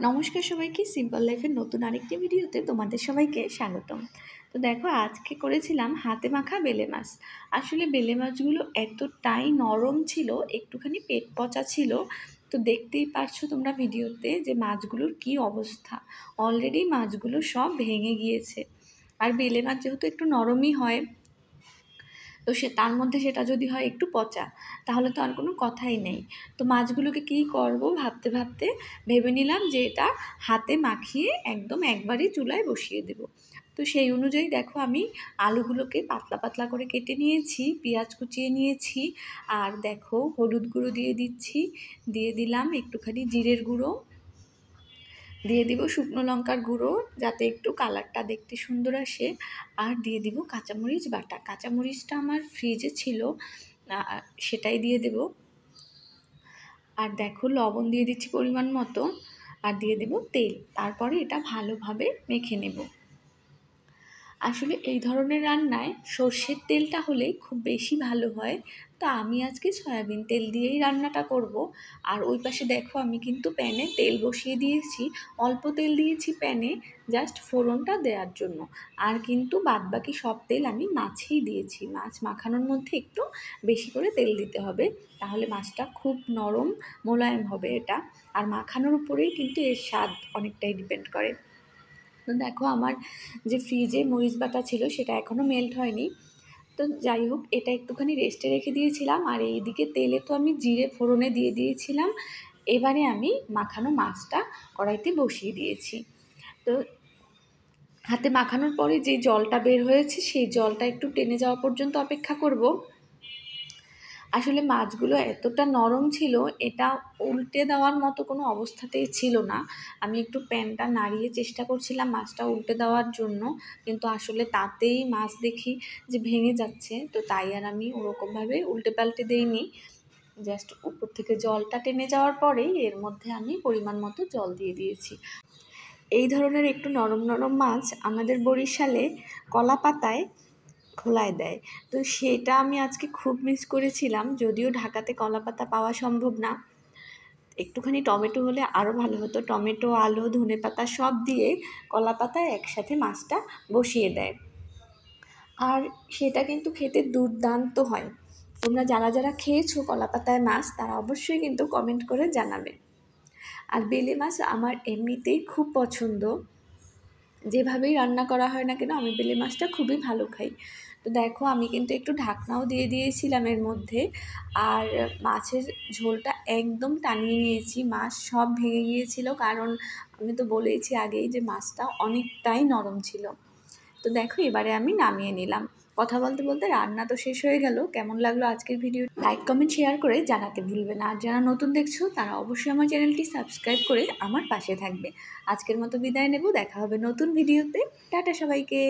নমস্কার সবাইকে, সিম্পল লাইফের নতুন আরেকটি ভিডিওতে তোমাদের সবাইকে স্বাগতম। তো দেখো, আজকে করেছিলাম হাতে মাখা বেলে মাছ। আসলে বেলে মাছগুলো এতটাই নরম ছিল, একটুখানি পেট পচা ছিল। তো দেখতেই পারছো তোমরা ভিডিওতে যে মাছগুলোর কি অবস্থা। অলরেডি মাছগুলো সব ভেঙে গিয়েছে। আর বেলে মাছ যেহেতু একটু নরমই হয়, তো তার মধ্যে সেটা যদি হয় একটু পচা, তাহলে তো আর কোনো কথাই নেই। তো মাছগুলোকে কী করব ভাবতে ভাবতে ভেবে নিলাম যে এটা হাতে মাখিয়ে একদম একবারই চুলায় বসিয়ে দেব। তো সেই অনুযায়ী দেখো, আমি আলুগুলোকে পাতলা পাতলা করে কেটে নিয়েছি, পেঁয়াজ কুচিয়ে নিয়েছি, আর দেখো হলুদ গুঁড়ো দিয়ে দিচ্ছি, দিয়ে দিলাম একটুখানি জিরের গুঁড়ো, দিয়ে দিব শুকনো লঙ্কার গুঁড়ো যাতে একটু কালারটা দেখতে সুন্দর আসে, আর দিয়ে দিব কাঁচামরিচ বাটা। কাঁচামরিচটা আমার ফ্রিজে ছিল, সেটাই দিয়ে দেব। আর দেখো লবণ দিয়ে দিচ্ছি পরিমাণ মতো, আর দিয়ে দেব তেল। তারপরে এটা ভালোভাবে মেখে নেব। আসলে এই ধরনের রান্নায় সর্ষের তেলটা হলেই খুব বেশি ভালো হয়। তো আমি আজকে সয়াবিন তেল দিয়েই রান্নাটা করব। আর ওই পাশে দেখো, আমি কিন্তু প্যানে তেল বসিয়ে দিয়েছি। অল্প তেল দিয়েছি প্যানে, জাস্ট ফোড়নটা দেওয়ার জন্য। আর কিন্তু বাদবাকি সব তেল আমি মাছেই দিয়েছি। মাছ মাখানোর মধ্যে একটু বেশি করে তেল দিতে হবে, তাহলে মাছটা খুব নরম মোলায়েম হবে এটা। আর মাখানোর উপরেই কিন্তু এর স্বাদ অনেকটাই ডিপেন্ড করে। তো দেখো, আমার যে ফ্রিজে মরিচ বাটা ছিল সেটা এখনও মেল্ট হয়নি। তো যাই হোক, এটা একটুখানি রেস্টে রেখে দিয়েছিলাম। আর এইদিকে তেলে তো আমি জিরে ফোড়নে দিয়ে দিয়েছিলাম। এবারে আমি মাখানো মাছটা কড়াইতে বসিয়ে দিয়েছি। তো হাতে মাখানোর পরে যে জলটা বের হয়েছে, সেই জলটা একটু টেনে যাওয়া পর্যন্ত অপেক্ষা করব। আসলে মাছগুলো এতটা নরম ছিল, এটা উল্টে দেওয়ার মতো কোনো অবস্থাতেই ছিল না। আমি একটু প্যানটা নাড়িয়ে চেষ্টা করছিলাম মাছটা উল্টে দেওয়ার জন্য, কিন্তু আসলে তাতেই মাছ দেখি যে ভেঙে যাচ্ছে। তো তাই আর আমি ওরকমভাবে উল্টে পাল্টে দেইনি। জাস্ট উপর থেকে জলটা টেনে যাওয়ার পরেই এর মধ্যে আমি পরিমাণ মতো জল দিয়ে দিয়েছি। এই ধরনের একটু নরম নরম মাছ আমাদের বরিশালে কলা পাতায় খোলায় দেয়। তো সেটা আমি আজকে খুব মিস করেছিলাম, যদিও ঢাকাতে কলাপাতা পাওয়া সম্ভব না। একটুখানি টমেটো হলে আরও ভালো হতো। টমেটো, আলু, ধনেপাতা সব দিয়ে কলাপাতায় একসাথে মাছটা বসিয়ে দেয়, আর সেটা কিন্তু খেতে দুর্দান্ত হয়। তোমরা যারা যারা খেয়েছো কলাপাতায় মাছ, তারা অবশ্যই কিন্তু কমেন্ট করে জানাবে। আর বেলে মাছ আমার এমনিতেই খুব পছন্দ, যেভাবেই রান্না করা হয় না কেন আমি বেলে মাছটা খুবই ভালো খাই। তো দেখো, আমি কিন্তু একটু ঢাকনাও দিয়ে দিয়েছিলাম এর মধ্যে। আর মাছের ঝোলটা একদম টানিয়ে নিয়েছি। মাছ সব ভেঙে গিয়েছিল, কারণ আমি তো বলেইছি আগেই যে মাছটা অনেকটাই নরম ছিল। তো দেখো, এবারে আমি নামিয়ে নিলাম। কথা বলতে বলতে রান্না তো শেষ হয়ে গেল। কেমন লাগলো আজকের ভিডিও? লাইক, কমেন্ট, শেয়ার করে জানাতে ভুলবে না। আর যারা নতুন দেখছো তারা অবশ্যই আমার চ্যানেলটি সাবস্ক্রাইব করে আমার পাশে থাকবে। আজকের মতো বিদায় নেব, দেখা হবে নতুন ভিডিওতে। টাটা সবাইকে।